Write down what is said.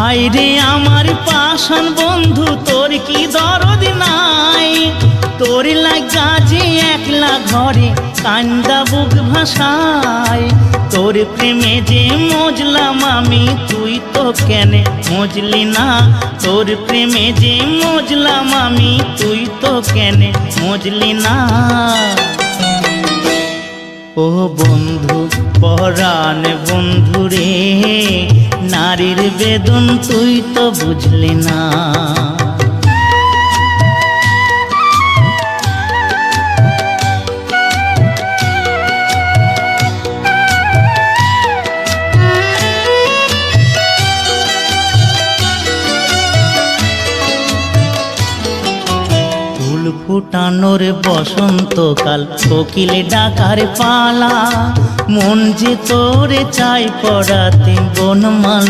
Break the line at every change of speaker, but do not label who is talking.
হায়রে আমার পাষাণ বন্ধু, তোর কি দরদ নাই? তোর লাগা যে একলা ঘরে কান্দা বুক ভাসায়। তোর প্রেমে যে মজলাম আমি, তুই তো কেনে মজলি না? তোর প্রেমে যে মজলাম আমি, তুই তো কেনে মজলি না? ও বন্ধু পরাণ বন্ধু রে, নারীর বেদন তুই তো বুঝলি না। ফুটানোর বসন্তকাল, কোকিলে ডাকার পালা, মন যে তোরে চাই পড়াতে বনমাল।